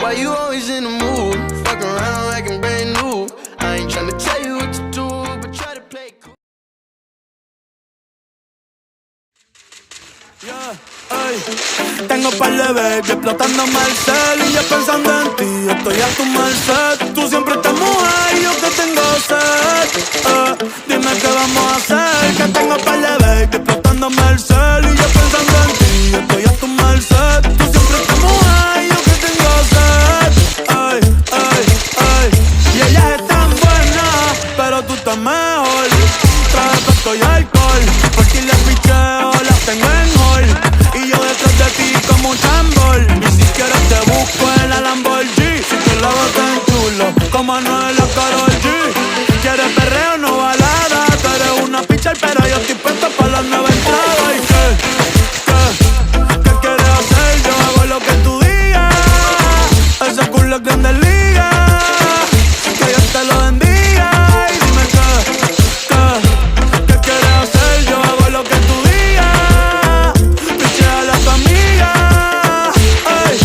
why you always in the mood? Fuck around like I'm brand new. I ain't tryna tell you what to do, but try to play cool. Yeah, ey. Tengo par de baby explotándome el cel y yo pensando en ti, estoy a tu merced. Tú siempre estás mujer y yo que tengo sed. Dime qué vamos a hacer, que tengo par de baby explotándome el cel y yo pensando en ti, estoy a tu merced. Tú siempre estás mujer y yo que tengo sed. Ay, ay, ay. Y ella es tan buena, pero tú estás mejor. Trae costo y alcohol, por ti le picheo, las tengo en hold. Y yo detrás de ti como un tambor. Ni siquiera te busco en la Lamborghini. Si te la botas en chulo, como Anuel o Karol G. ¿Quieres perreo, no balada? Tú eres una pitcher, pero yo estoy puesto para la nueva entrada. ¿Y qué quieres hacer? Yo hago lo que tú digas. Ese culo es grande liga. Que Dios te lo bendiga. Y dime ¿qué quieres hacer? Yo hago lo que tú digas. Pichea a tu amiga. Ay,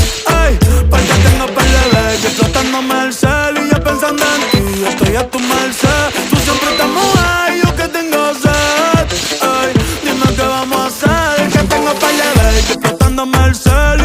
ay, porque tengo par de veces explotándome el cel y yo pensando en ti, estoy a tu merced. Tú siempre estás mujer y yo que tengo sed. Ay, dime qué vamos a hacer, que tengo par de veces explotándome el cel